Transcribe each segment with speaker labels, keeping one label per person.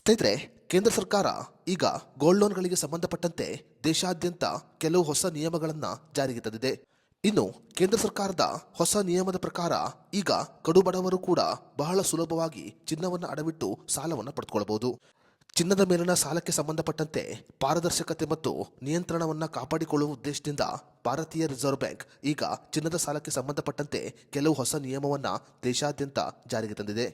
Speaker 1: ಸ್ನೇಹಿತರೆ, ಕೇಂದ್ರ ಸರ್ಕಾರ ಈಗ ಗೋಲ್ಡ್ ಲೋನ್ಗಳಿಗೆ ಸಂಬಂಧಪಟ್ಟಂತೆ ದೇಶಾದ್ಯಂತ ಕೆಲವು ಹೊಸ ನಿಯಮಗಳನ್ನು ಜಾರಿಗೆ ತಂದಿದೆ. ಇನ್ನು ಕೇಂದ್ರ ಸರ್ಕಾರದ ಹೊಸ ನಿಯಮದ ಪ್ರಕಾರ ಈಗ ಕಡುಬಡವರು ಕೂಡ ಬಹಳ ಸುಲಭವಾಗಿ ಚಿನ್ನವನ್ನು ಅಡವಿಟ್ಟು ಸಾಲವನ್ನು ಪಡೆದುಕೊಳ್ಳಬಹುದು. ಚಿನ್ನದ ಮೇಲಿನ ಸಾಲಕ್ಕೆ ಸಂಬಂಧಪಟ್ಟಂತೆ ಪಾರದರ್ಶಕತೆ ಮತ್ತು ನಿಯಂತ್ರಣವನ್ನು ಕಾಪಾಡಿಕೊಳ್ಳುವ ಉದ್ದೇಶದಿಂದ ಭಾರತೀಯ ರಿಸರ್ವ್ ಬ್ಯಾಂಕ್ ಈಗ ಚಿನ್ನದ ಸಾಲಕ್ಕೆ ಸಂಬಂಧಪಟ್ಟಂತೆ ಕೆಲವು ಹೊಸ ನಿಯಮವನ್ನು ದೇಶಾದ್ಯಂತ ಜಾರಿಗೆ ತಂದಿದೆ.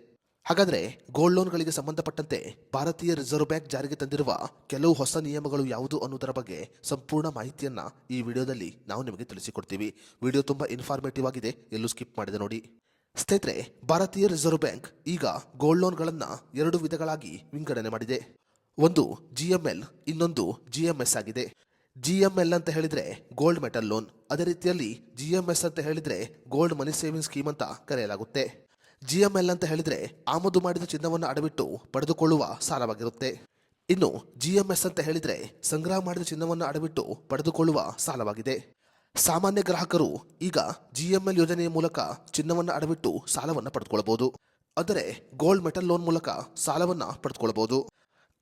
Speaker 1: ಹಾಗಾದರೆ ಗೋಲ್ಡ್ ಲೋನ್ಗಳಿಗೆ ಸಂಬಂಧಪಟ್ಟಂತೆ ಭಾರತೀಯ ರಿಸರ್ವ್ ಬ್ಯಾಂಕ್ ಜಾರಿಗೆ ತಂದಿರುವ ಕೆಲವು ಹೊಸ ನಿಯಮಗಳು ಯಾವುದು ಅನ್ನೋದರ ಬಗ್ಗೆ ಸಂಪೂರ್ಣ ಮಾಹಿತಿಯನ್ನ ಈ ವಿಡಿಯೋದಲ್ಲಿ ನಾವು ನಿಮಗೆ ತಿಳಿಸಿಕೊಡ್ತೀವಿ. ವಿಡಿಯೋ ತುಂಬಾ ಇನ್ಫಾರ್ಮೇಟಿವ್ ಆಗಿದೆ, ಎಲ್ಲೂ ಸ್ಕಿಪ್ ಮಾಡಿದೆ ನೋಡಿ. ಸ್ನೇಹಿತರೆ, ಭಾರತೀಯ ರಿಸರ್ವ್ ಬ್ಯಾಂಕ್ ಈಗ ಗೋಲ್ಡ್ ಲೋನ್ಗಳನ್ನು ಎರಡು ವಿಧಗಳಾಗಿ ವಿಂಗಡಣೆ ಮಾಡಿದೆ. ಒಂದು ಜಿಎಂಎಲ್, ಇನ್ನೊಂದು ಜಿಎಂಎಸ್ ಆಗಿದೆ. ಜಿಎಂಎಲ್ ಅಂತ ಹೇಳಿದ್ರೆ ಗೋಲ್ಡ್ ಮೆಟಲ್ ಲೋನ್, ಅದೇ ರೀತಿಯಲ್ಲಿ ಜಿಎಂಎಸ್ ಅಂತ ಹೇಳಿದ್ರೆ ಗೋಲ್ಡ್ ಮನಿ ಸೇವಿಂಗ್ ಸ್ಕೀಮ್ ಅಂತ ಕರೆಯಲಾಗುತ್ತೆ. ಜಿಎಂಎಲ್ ಅಂತ ಹೇಳಿದ್ರೆ ಆಮದು ಮಾಡಿದ ಚಿನ್ನವನ್ನು ಅಡವಿಟ್ಟು ಪಡೆದುಕೊಳ್ಳುವ ಸಾಲವಾಗಿರುತ್ತೆ. ಇನ್ನು ಜಿಎಂಎಸ್ ಅಂತ ಹೇಳಿದ್ರೆ ಸಂಗ್ರಹ ಮಾಡಿದ ಚಿನ್ನವನ್ನು ಅಡವಿಟ್ಟು ಪಡೆದುಕೊಳ್ಳುವ ಸಾಲವಾಗಿದೆ. ಸಾಮಾನ್ಯ ಗ್ರಾಹಕರು ಈಗ ಜಿಎಂಎಲ್ ಯೋಜನೆಯ ಮೂಲಕ ಚಿನ್ನವನ್ನು ಅಡವಿಟ್ಟು ಸಾಲವನ್ನು ಪಡೆದುಕೊಳ್ಳಬಹುದು, ಅಂದರೆ ಗೋಲ್ಡ್ ಮೆಟಲ್ ಲೋನ್ ಮೂಲಕ ಸಾಲವನ್ನು ಪಡೆದುಕೊಳ್ಳಬಹುದು.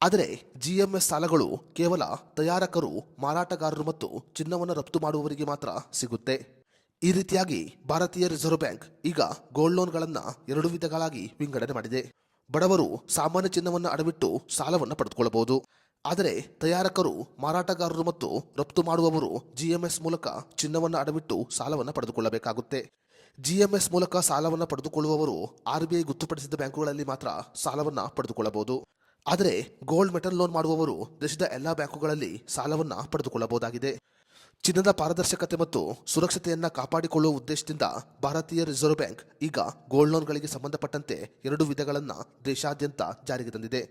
Speaker 1: ಆದರೆ ಜಿಎಂಎಸ್ ಸಾಲಗಳು ಕೇವಲ ತಯಾರಕರು, ಮಾರಾಟಗಾರರು ಮತ್ತು ಚಿನ್ನವನ್ನು ರಫ್ತು ಮಾಡುವವರಿಗೆ ಮಾತ್ರ ಸಿಗುತ್ತೆ. ಈ ರೀತಿಯಾಗಿ ಭಾರತೀಯ ರಿಸರ್ವ್ ಬ್ಯಾಂಕ್ ಈಗ ಗೋಲ್ಡ್ ಲೋನ್ಗಳನ್ನು ಎರಡು ವಿಧಗಳಾಗಿ ವಿಂಗಡಣೆ ಮಾಡಿದೆ. ಬಡವರು ಸಾಮಾನ್ಯ ಚಿನ್ನವನ್ನು ಅಡವಿಟ್ಟು ಸಾಲವನ್ನು ಪಡೆದುಕೊಳ್ಳಬಹುದು, ಆದರೆ ತಯಾರಕರು, ಮಾರಾಟಗಾರರು ಮತ್ತು ರಫ್ತು ಮಾಡುವವರು ಜಿಎಂಎಸ್ ಮೂಲಕ ಚಿನ್ನವನ್ನು ಅಡವಿಟ್ಟು ಸಾಲವನ್ನು ಪಡೆದುಕೊಳ್ಳಬೇಕಾಗುತ್ತೆ. ಜಿಎಂಎಸ್ ಮೂಲಕ ಸಾಲವನ್ನು ಪಡೆದುಕೊಳ್ಳುವವರು ಆರ್ಬಿಐ ಗೊತ್ತುಪಡಿಸಿದ ಬ್ಯಾಂಕುಗಳಲ್ಲಿ ಮಾತ್ರ ಸಾಲವನ್ನು ಪಡೆದುಕೊಳ್ಳಬಹುದು. ಆದರೆ ಗೋಲ್ಡ್ ಮೆಟಲ್ ಲೋನ್ ಮಾಡುವವರು ದೇಶದ ಎಲ್ಲಾ ಬ್ಯಾಂಕುಗಳಲ್ಲಿ ಸಾಲವನ್ನು ಪಡೆದುಕೊಳ್ಳಬಹುದಾಗಿದೆ. ಚಿನ್ನದ ಪಾರದರ್ಶಕತೆ ಮತ್ತು ಸುರಕ್ಷತೆಯನ್ನು ಕಾಪಾಡಿಕೊಳ್ಳುವ ಉದ್ದೇಶದಿಂದ ಭಾರತೀಯ ರಿಸರ್ವ್ ಬ್ಯಾಂಕ್ ಈಗ ಗೋಲ್ಡ್ ಲೋನ್ಗಳಿಗೆ ಸಂಬಂಧಪಟ್ಟಂತೆ ಎರಡು ವಿಧಗಳನ್ನು ದೇಶಾದ್ಯಂತ ಜಾರಿಗೆ ತಂದಿದೆ.